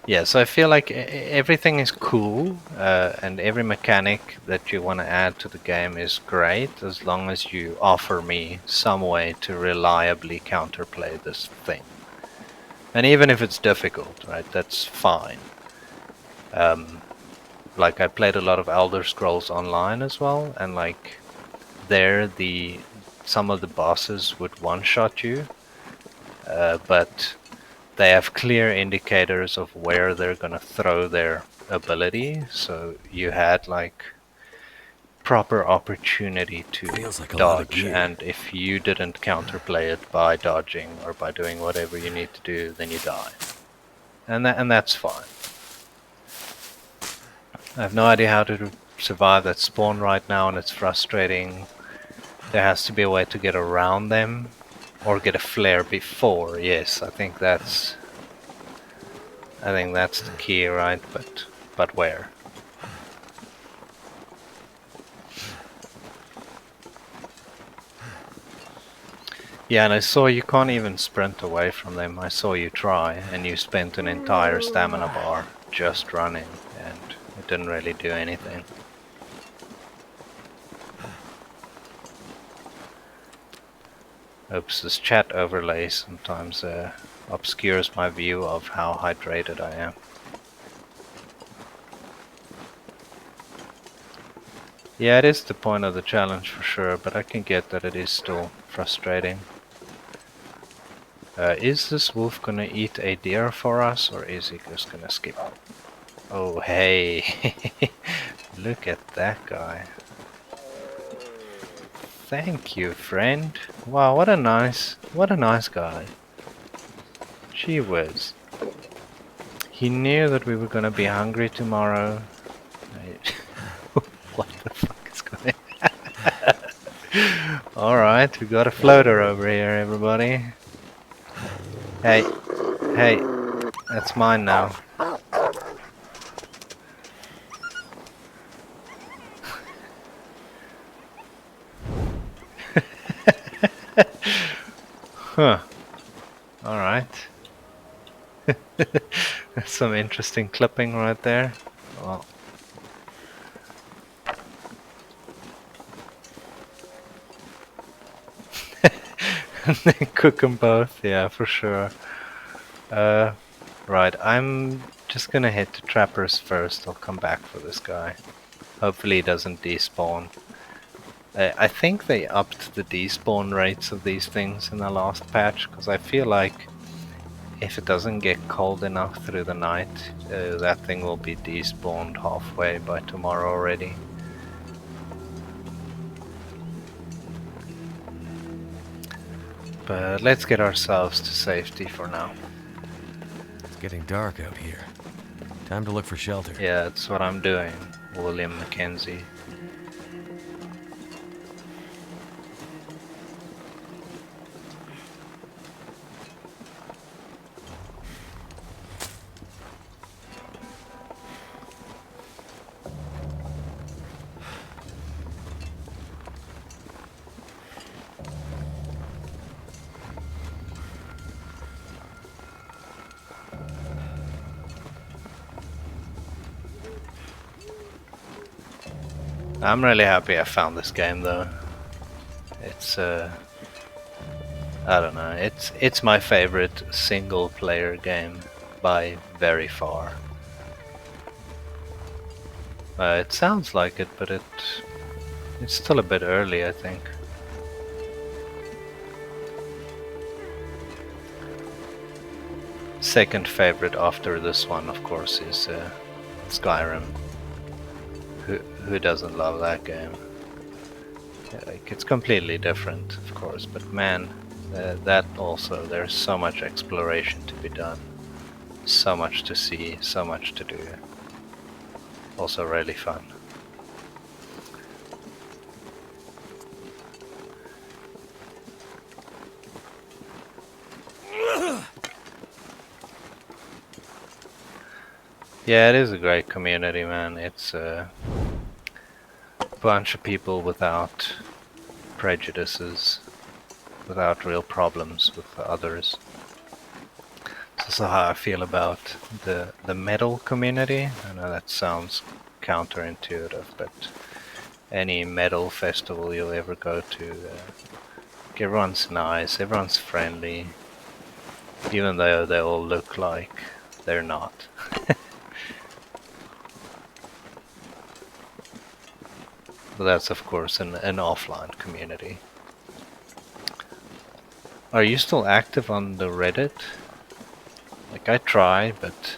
Yeah, so I feel like everything is cool, and every mechanic that you want to add to the game is great, as long as you offer me some way to reliably counterplay this thing. And even if it's difficult, right, that's fine. like I played a lot of Elder Scrolls Online as well, and like there some of the bosses would one-shot you, but they have clear indicators of where they're gonna throw their ability, so you had like proper opportunity to Feels like a lot of dodge, gear. and if you didn't counterplay it by dodging or by doing whatever you need to do, then you die. And that's fine. I have no idea how to survive that spawn right now, and it's frustrating. There has to be a way to get around them, or get a flare before. Yes, I think that's the key, right? But where? Yeah, and I saw you can't even sprint away from them. I saw you try, and you spent an entire stamina bar just running, and it didn't really do anything. Oops, this chat overlay sometimes obscures my view of how hydrated I am. Yeah, it is the point of the challenge for sure, but I can get that it is still frustrating. Is this wolf gonna eat a deer for us, or is he just gonna skip? Oh, hey! Look at that guy. Thank you, friend. Wow, what a nice guy. Gee whiz. He knew that we were gonna be hungry tomorrow. What the fuck is going on? Alright, we got a floater over here, everybody. Hey, hey, that's mine now. Huh. Alright. That's some interesting clipping right there. Well. And then cook them both, yeah, for sure. Right, I'm just gonna head to Trappers first. I'll come back for this guy. Hopefully he doesn't despawn. I think they upped the despawn rates of these things in the last patch, because I feel like if it doesn't get cold enough through the night, that thing will be despawned halfway by tomorrow already. But let's get ourselves to safety for now. It's getting dark out here. Time to look for shelter. Yeah, that's what I'm doing, William Mackenzie. I'm really happy I found this game though. It's I don't know, it's my favorite single player game by very far. It sounds like it, but it's still a bit early, I think. Second favorite after this one, of course, is Skyrim. Who doesn't love that game? Like, it's completely different, of course, but man, that also, there's so much exploration to be done, so much to see, so much to do. Also really fun. Yeah, it is a great community, man. It's a bunch of people without prejudices, without real problems with others. It's also how I feel about the metal community. I know that sounds counterintuitive, but any metal festival you'll ever go to, everyone's nice, everyone's friendly, even though they all look like they're not. But that's of course an offline community. Are you still active on the Reddit? Like I try, but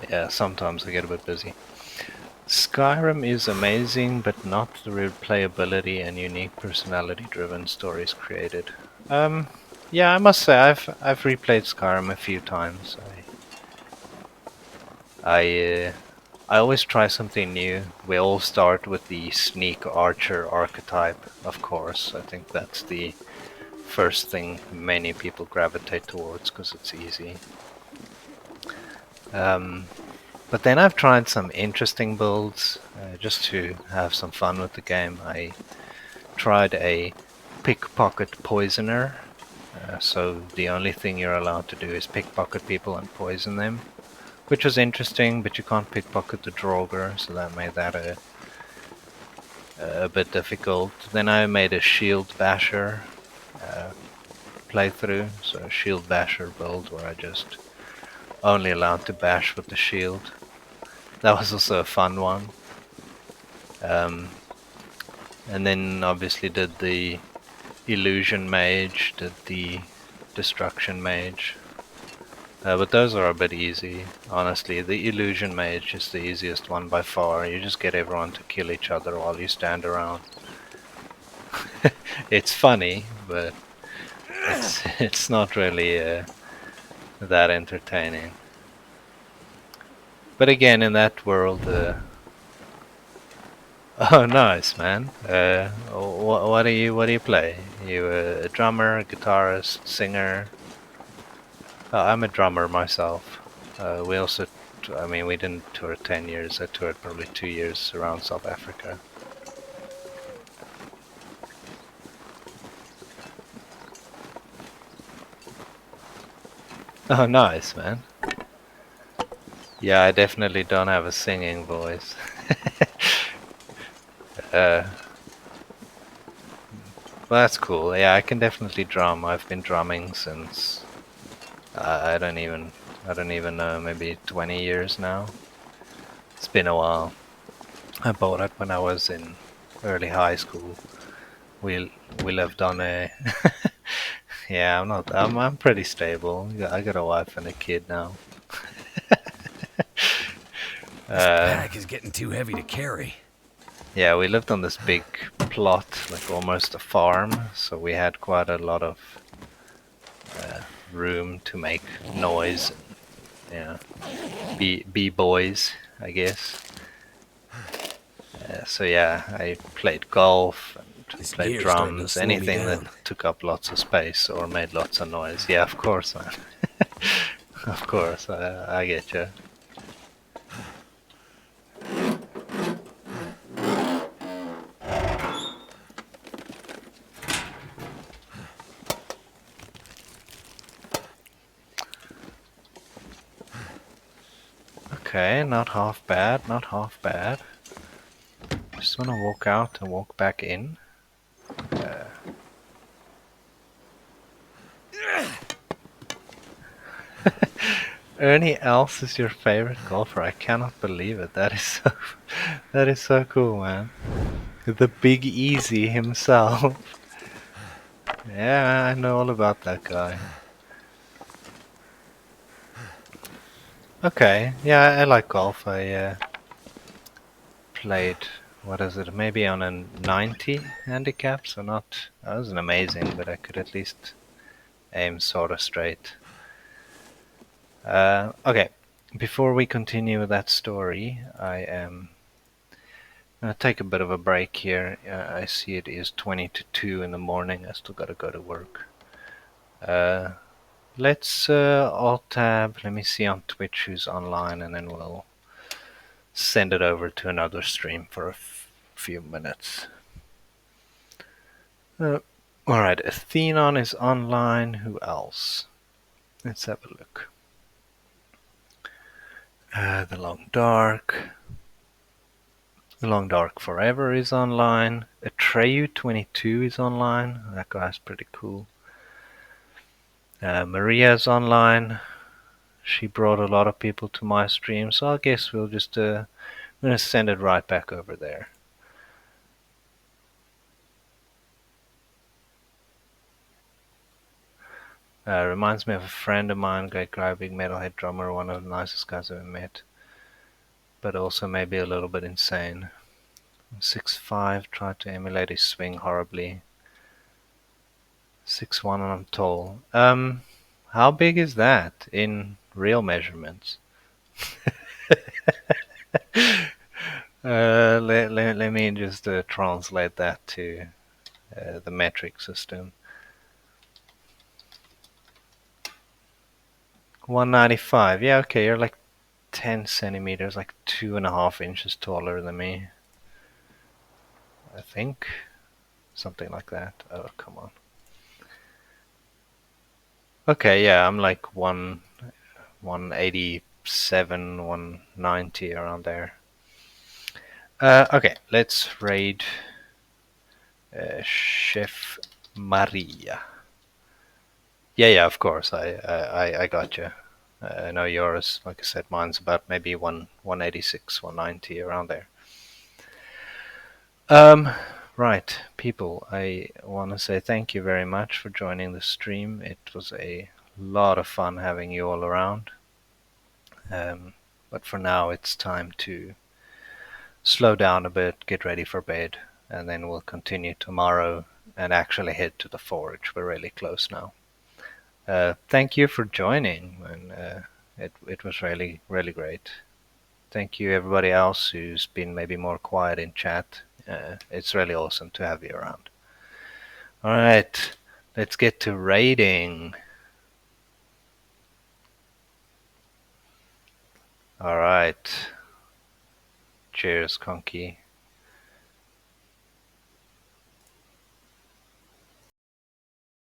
yeah, sometimes I get a bit busy. Skyrim is amazing, but not the replayability and unique personality-driven stories created. Yeah, I must say I've replayed Skyrim a few times. I always try something new. We all start with the sneak archer archetype, of course. I think that's the first thing many people gravitate towards because it's easy. But then I've tried some interesting builds just to have some fun with the game. I tried a pickpocket poisoner. So the only thing you're allowed to do is pickpocket people and poison them, which was interesting, but you can't pickpocket the Draugr, so that made that a bit difficult. Then I made a shield basher playthrough, so a shield basher build where I just only allowed to bash with the shield. That was also a fun one. And then obviously did the illusion mage, did the destruction mage. But those are a bit easy, honestly. The illusion mage is the easiest one by far. You just get everyone to kill each other while you stand around. It's funny, but it's not really that entertaining. But again, in that world, oh, nice, man. What do you play? You a drummer, guitarist, singer? I'm a drummer myself. We also, I mean, we didn't tour 10 years. I toured probably 2 years around South Africa. Oh, nice, man. Yeah, I definitely don't have a singing voice. Well, that's cool. Yeah, I can definitely drum. I've been drumming since I don't even know, maybe 20 years now. It's been a while. I bought it when I was in early high school. We lived on a yeah, I'm pretty stable. I got a wife and a kid now. This pack is getting too heavy to carry. Yeah, we lived on this big plot, like almost a farm, so we had quite a lot of room to make noise. Yeah, be boys, I guess. So yeah, I played golf and This played gear's starting to drums, slow me anything that down. took up lots of space or made lots of noise. Yeah, of course, man. Of course, I get you. Okay, not half bad, not half bad. Just wanna walk out and walk back in. Ernie Els is your favorite golfer. I cannot believe it. That is so, that is so cool, man. The Big Easy himself. Yeah, I know all about that guy. Okay, yeah, I like golf. I played, what is it, maybe on a 90 handicap, so not, that wasn't amazing, but I could at least aim sort of straight. Okay, before we continue with that story, I am going to take a bit of a break here. I see it is 20 to 2 in the morning. I still got to go to work. Let's alt tab. Let me see on Twitch who's online, and then we'll send it over to another stream for a few minutes. Alright, Athenon is online. Who else? Let's have a look. The Long Dark. The Long Dark Forever is online. Atreyu22 is online. That guy's pretty cool. Maria's online. She brought a lot of people to my stream, so I guess we'll just I'm going to send it right back over there. Reminds me of a friend of mine, great guy, big metalhead drummer, one of the nicest guys I've ever met, but also maybe a little bit insane. 6'5", tried to emulate his swing horribly. 6'1", and I'm tall. How big is that in real measurements? Let me just translate that to the metric system. 195. Yeah, okay, you're like 10 centimeters, like 2.5 inches taller than me. I think. Something like that. Oh, come on. Okay, yeah, I'm like 187, 190 around there. Okay, let's raid Chef Maria. Yeah, of course. I got you. I know yours. Like I said, mine's about maybe 186, 190 around there. Um, right, people. I want to say thank you very much for joining the stream. It was a lot of fun having you all around. But for now, it's time to slow down a bit, get ready for bed, and then we'll continue tomorrow and actually head to the forge. We're really close now. Thank you for joining, and it was really great. Thank you everybody else who's been maybe more quiet in chat. It's really awesome to have you around. All right, let's get to raiding. All right. Cheers, Conky.